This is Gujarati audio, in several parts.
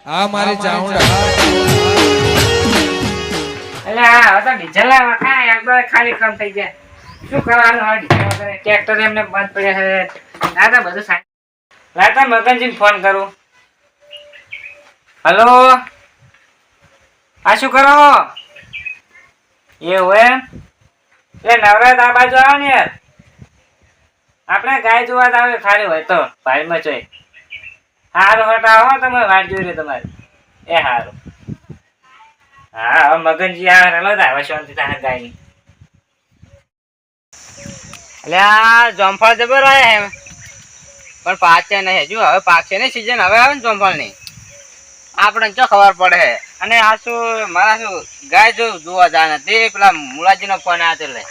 આ મારી ચાઉંડા એટલે આ તો ડીઝલ ના વખાય એકદમ ખાલી કામ થઈ જાય. શું કરવાનું હવે ડીઝલ વગર ટ્રેક્ટર એમને બંધ પડ્યા છે. ના તો બધું સાહેબ લાતા મગનજીને ફોન કરું. હલો આ શું કરો એવું એમ એટલે નવરાત આ બાજુ આવો ને યાર. આપણે ગાય જોવા જ આવે ખાલી હોય તો ભાઈમાં જોઈ હારું હટા આવો તમે વાટ જોઈ રહ્યો તમારે એ હારું. હા હવે મગનજી આવે રલો આવે શાંતિ તારે ગાયની. એટલે આ જોમફળ જબર આવ્યા એમ પણ પાકે નહીં હજુ હવે પાકશે ને સીઝન હવે આવે ને જોમફળની આપણને ચો ખબર પડે. અને આ શું મારા શું ગાય જો જોવા જાય તે પેલા મુલાજીનો ફોન આવ્યો એટલે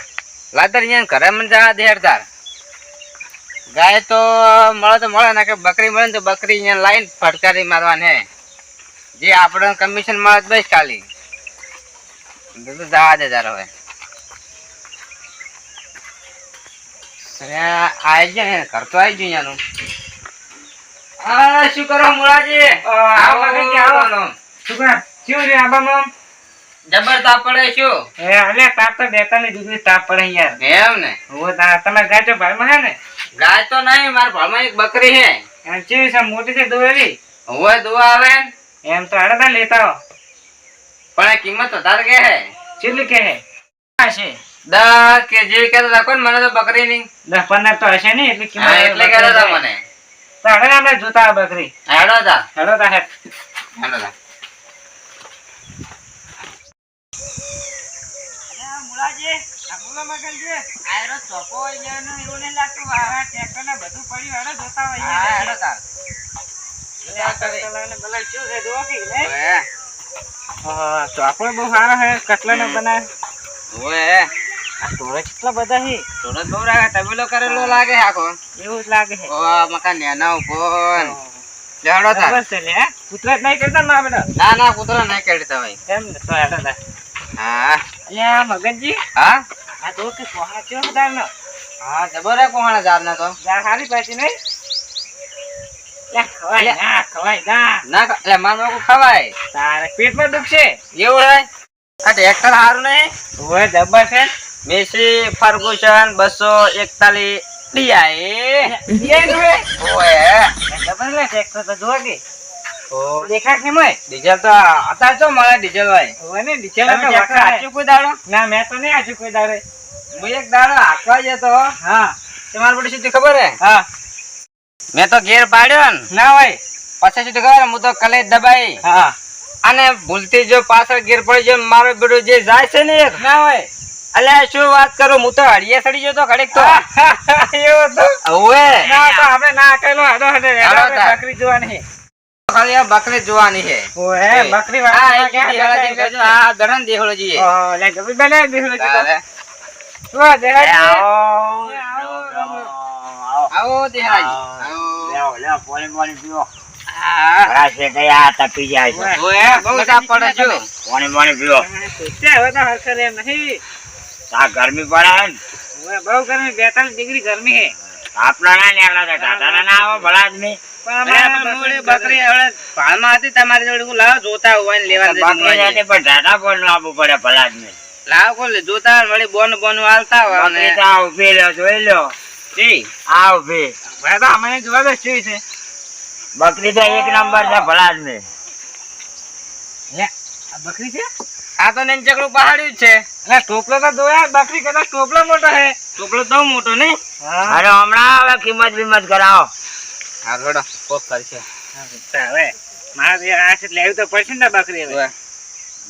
લાતર અહીંયા ઘરે મને જવા દે તાર ગાય તો મળે ને કે બકરી મળે ને તો બકરી અહીંયા લાઈન ફટકારી મારવાની જે આપણને કમિશન મળે બસ ખાલી જવા દે તાર હવે. આવી જાય ને ઘર તો આવી ગયું અહીંયાનું. હા શું કરો મુલાજી? શું કરે શું રે આબામાં જબર તાપ પડે શું? એ અલે તાપ તો 42 ડિગ્રી તાપ પડે યાર. એમ ને ઓ તમે ગાય તો ભાઈમાં હે ને? ગાય તો નહીં મારા ભાળમાં એક બકરી હે. એમ ચીવી છે મોટી છે દોવેલી હવે દુઆ આવે ને એમ તો અડધા લેતા હો પણ એ કિંમત વધારે કે હે ચીલી કે હે છે 10 કેજી કહેતા રાખો ને મને તો બકરી ની 10-15 તો હશે ને એટલી કિંમત એટલે કહેતા હતા મને. તો હવે આપણે જોતા આ બકરી હેડો તા હેડો તા હેડ હેડો તા. મુલાજી આ બોલો મગનજી આયરો ચોપો યાનો એવું નહીં લાગતું આ ટ્રેક્ટર ને બધું પડ્યું હેડો જોતા હોય હા હેડો તા. ભલા શું છે જો કે ને હા ચોપો બહુ સારો હે કટલાનો બનાય ઓએ આ તોરે કેટલા બધા હે થોડો બહુ રાખે તબેલો કરેલો લાગે આખો એવું જ લાગે હે ઓ મકા નેના ઉપર હેડો તા. બસ લે કૂતરા નહીં કરતા ના બેટા ના ના કૂતરો નહીં કેડતા ભાઈ. એમ ને તો હેડો તા હા અલ્યા મગનજી હા આ તો કે કોહા ચો બધાનો હા જબર હે કોહાણા જાર ના તો જા હારી પાછી નહીં લે ખવાય ના ખવાય ના ના એટલે માનો કો ખવાય તારે પેટમાં દુખશે એવું હે. આ ટ્રેક્ટર હારું નહીં ઓય જબર છે મેસી ફર્ગુસન 241 ડીઆઈ એ નુએ ઓએ જબર લે ટ્રેક્ટર તો જો કે ઓ દેખા કે મય ડીઝલ તો અત્યારે તો મળે ડીઝલ ભાઈ. ઓય ને ડીચલ તો આચું કોઈ દાડો ના મેં તો નહીં આજુ કોઈ દાડે હું એક દાડો હાકવા જતો હા તમારે પડી શું ખબર હે હા મેં તો ઘેર પાડ્યો ને ના હોય પછી શું ખબર હું તો કલેજ દબાઈ હા અને ભૂલથી જો પાછળ ઘેર પડી જો મારો બેડો જે જાય છે ને એક ના હોય અલ્યા શું વાત કરું હું તો હળિયે સડી ગયો તો ઘડીક તો એવો તો ઓએ ના તો આપણે ના કહેલો હેડો હેડો હેડો તા. બકરી જોવાની ખાલી આ બકરી જોવાની છે. ઓય બકરી આ વાળા એક દેહળા જેવી કરજો. આ દરન દેહળો જીએ ઓ લે ગબી બને દેખલો તારે. તો દેખા એ આવો આવો આવો દેહળાજી આવો લે પાણી પાણી પીવો હા રાશે ગયા તપી જાય છે ઓએ બહુ તાપ પડે છે. પાણી પાણી પીવો તે હવે તો હરખર એમ નહીં આ ગરમી પડે ને ઓય બહુ ગરમી 42 ડિગ્રી ગરમી હે આપણા ના નીકળ્યા તો ટાટા ના આવો ભલા આદમી પણ બકરી હવે ભાળમાં હતી તમારી જોડે હું લાવો જોતા હોય ને લેવા બકરી જાતે પણ ટાટા પર લાવવું પડે ભલા આદમી લાવ કોલે જોતા વળી બોન બોન હાલતા હોય બકરી તો આ ઉભી લ્યો જોઈ લ્યો જી આ ઉભી હવે તો અમે જોવા દે શું છે બકરી તો એક નંબર છે ભલા આદમી લે આ બકરી છે આ તો ને ચકડું પહાડ્યું જ છે. અરે ટોપલો તો દોયા બકરી કરતા ટોપલો મોટો હે ટોપલો તો મોટો નહીં. અરે હમણાં હવે કિંમત બિંમત કરાવો હા થોડો કોક કરશે હવે મારે આ છે લેવી તો પડશે ને બકરી હવે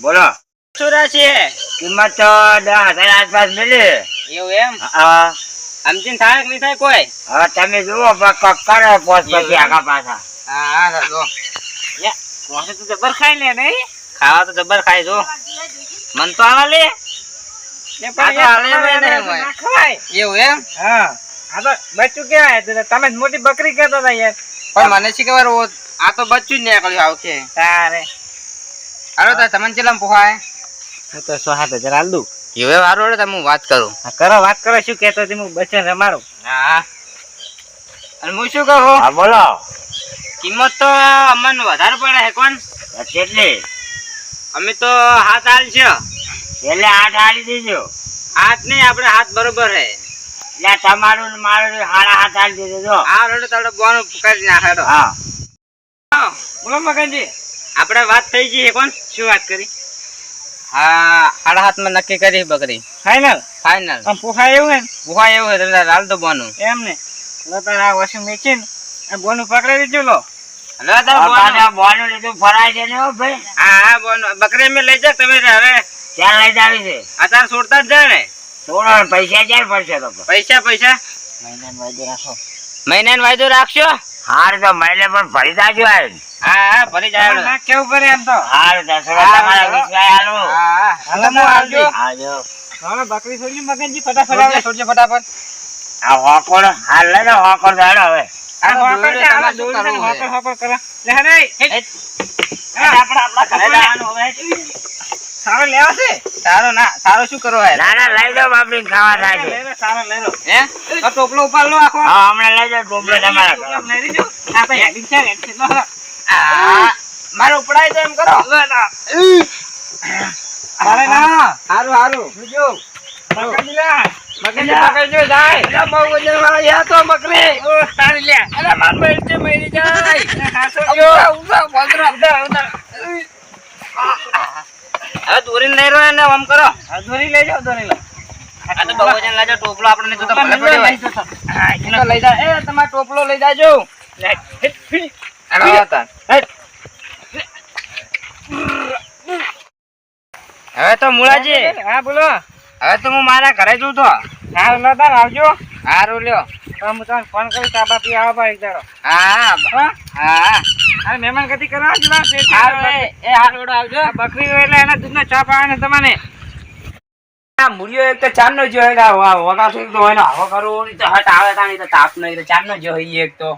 બોલો શું રાશિ હે કિંમત તો 10,000 આસપાસ મળી એવું એમ હા સમજીને થાય કે નહીં થાય કોઈ હવે તમે જુઓ કરે પોત પછી આગા પાછા હા હા જો કોસે તો જબર ખાઈ લે નહીં ખાવા તો જબર ખાય જો મન તો આવા લે ને આ તો હાલે પણ નહીં ના હોય. ખવાય એવું એમ હા આ તો બચ્ચું કેવાય તમે જ મોટી બકરી કહેતા હતા યાર પણ મને શી ખબર આ તો બચ્ચું જ નીકળ્યું આવું છે. તારે હાલો તો તમને ચેલા પોહાય હું તો 7,000 હાલ દઉં હવે વારો રે તમે હું વાત કરું. હા કરો વાત કરો શું કહેતો હતી હું બચ્ચા રમાડું હા અને હું શું કહું હા બોલો કિંમત તો અમને વધારે પડે છે કોણ કેટલી અમે તો હાથ હાલ છે એટલે 8 હાલી દીધો હાથ નહીં આપણે હાથ બરોબર હે એટલે તમારું ને મારું 7.5 હાલી દીધો જો આ રોડ તારે બોનું કરી નાખે તો હા બોલો મગનજી આપણે વાત થઈ ગઈ છે કોણ શું વાત કરી હા 7.5 માં નક્કી કરી બકરી ફાઈનલ ફાઇનલ આમ પોખાય એવું હે ને? બુહા એવું છે એટલે હાલ તો બોનું એમ ને લો તાર આ વોશિંગ મશીન આ બોનું પકડી દીધો લો હલો તાર બોનું બોનું લીધું ફરાય છે ને હો ભાઈ હા બોનું બકરી મેં લઈ જા તમે હવે ક્યાં લઈ જાવી છે અત્યારે છોડતા જ જાય ને થોડો પૈસા ક્યાં પડશે તો પૈસા પૈસા મહિનાનો વાયદો રાખો મહિનાનો વાયદો રાખશો હાર તો મહિને પણ ભરી જાજો આ હા હા ભરી જાય ના કેવું પડે એમ તો હાર 10 તમારા વિશ્વાસ આલો હા હાલો હું આવજો આજો હવે બકરી છોડ્યું મગનજી ફટાફટ આવે છોડજો ફટાફટ આ હોકોડ હાલ લે ને હોકોડ દાડો હવે આ હોકર છે તમારે આ શું દોરી કરવું હોકર છે? હોકર કરે લે હે આપણે આપણા ઘરે જવાનું હવે સારો લેવા છે સારો ના સારો શું કરો હે ના ના લઈ જાઓ બાપડી ખાવા થાય છે લે લે સારો લે લો હે આ ટોપલો ઉપાડ લો આખો હા હમણાં લઈ જાઓ ટોપલો તમારા ઘરે. ટોપલો લઈ લીધો આ ભાઈ હેડિંગ છે હેડ છે લો આ મારો ઉપડાય તો એમ કરો અરે ના હારું હારું જોજો મગનજી લે મગનજી પકડજો જાય અરે બહુ વજન વાળા યા તો બકરી ઓ તારી લે અરે માર મેળતે મેળી જાય હાસો ઉભા ઉભા બોલરા હવે દોરીને લઈ રહ્યો ને આમ કરો આ દોરી લઈ જાઓ દોરી લો આ તો બહુ વજન લાજો ટોપલો આપણને તો ભલે પડ્યો હોય હા તો લઈ જા એ તમારો ટોપલો લઈ જાજો અરે હતા હવે તો મુળાજી હા બોલો હવે તો હું મારા ઘરે જઉં તો હા લો તાર આવજો હારું લ્યો તો હું તમને ફોન કરીશ આ બાપી આવો ભાઈ એક દાડો હા હા હા આ મહેમાન ગતિ કરવા જ ના પેટ હારું એ હારું આવજો આ બકરી હોય એટલે એના દૂધનો ચા પાવાને તમને આ મુળિયો એક તો ચાંદનો જો હે વગા થઈ તો હોય ને હવા કરું તો હટ આવે તાણી તો તાપ નહીં તો ચાંદનો જો હે એક તો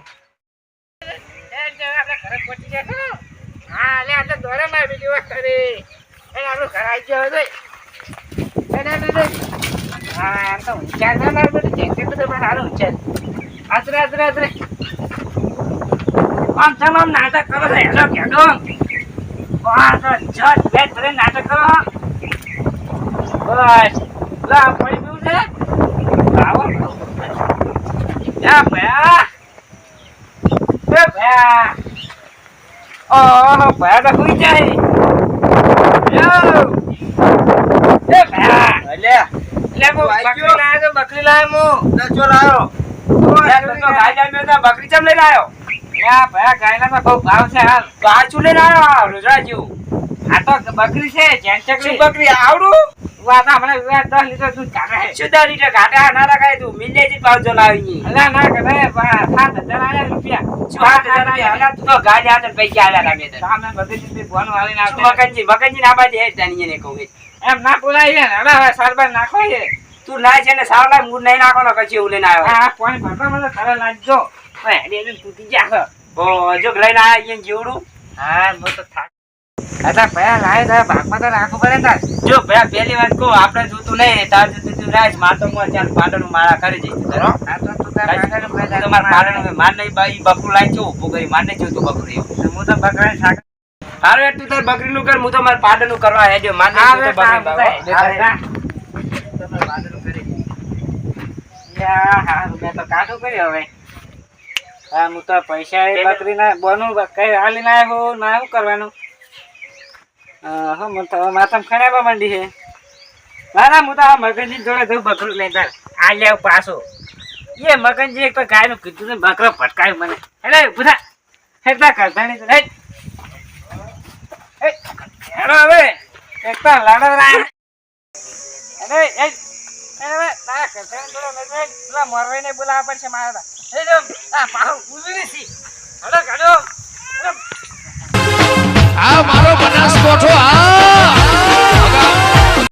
આપણે ઘરે પહોંચી ગયા છો હા લે આ તો દોરે માં બીજી વાત કરી એને આપણું ઘર આવી ગયો હતો હા એમ તો ઊંચાર ના લાગે બધું જેમ તેમ બધું પણ સારું ઊંચાર આતરે આતરે આતરે આમ તમામ નાટક કરો છો હેલો કેડો વાહ તો જટ બેટ ભરે નાટક કરો બસ લા પડી ગયું છે આવો યા ભયા એ ભયા ઓહો ભયા તો હુઈ જાય યો એ ભયા અલે લે મો બકરી લાયો તો બકરી લાયો મો ચો લાયો લે તો ગાય જામ્યો તો બકરી ચમ લઈ લાયો યા ભયા ગાયના તો બહુ ભાવ છે હાલ તો આ ચૂલે લાયો રોજરાજુ આ તો બકરી છે જેનચકડી બકરી આવડું વાત હમણાં 10 લીટર દૂધ કાઢે છે સુધા લીટર ઘાટા ના રખાય તું મિલેજી પાવ જલાવી અલા ના કરે 7,000 રૂપિયા 7,000 આલ્યા તું તો ગાડી હાથે પૈસા આલ્યા લાગે તો સામે બધી રીતે બોનું આવીને આવશે મકનજી ના બાજે હે જાણીએ ને કહું એમ ના બોલાય ને હવે સરબાર નાખો છે તું લાય છે ને સાવલા મૂડ નહીં નાખવાનો કચી ઉલે ના આવ્યો આ પાણી ભરવા મને તારે લાગજો ઓય હેડી તૂટી જા ઓ જો લઈને આયા અહીંયા જેવડું હા મો તો થાક અતા ભયા લાય દા ભાગમાં તો રાખવું પડે તાર જો ભયા પહેલી વાત કહું આપણે જોતું નહીં તાર જોતું તું રાજ માર તો હું ચાલ પાડણું મારા કરી જઈશ ધરો આ તો તું તાર આગળ તો માર પાડણું માર નહીં બાઈ બકરું લાઈ છો ઉભો કરી માર નહીં જોતું બકરું એવું હું તો બકરાને શાક હારું તું તાર બકરીનું કર હું તો માર પાડણું કરવા હેડ્યો માર નહીં જોતું બકરી હા મેં તો કાઢું કર્યો હવે હા હું તો પૈસા એ બકરીના બોનું કઈ હાલીને આવ્યો ના શું કરવાનું હા મને તો માથામાં ખણાવવા માંડી છે ના ના હું તો આ મગનજી જોડે જઉં બકરું લઈને તાર આ લેવ પાછો એ મગનજી એક તો ગાયનું કીધું ને બકરો ભટકાયું મને એટલે બધા હેડતા કરતા નહીં હેડ હેડો હવે એક તો લાડો રાય અરે એ હવે ના કરતા થોડો મેં પેલા મોરવાઈને બોલાવવા પડશે મારા એ જો આ પાહો ઉભી નથી હડો કાઢો આ મારો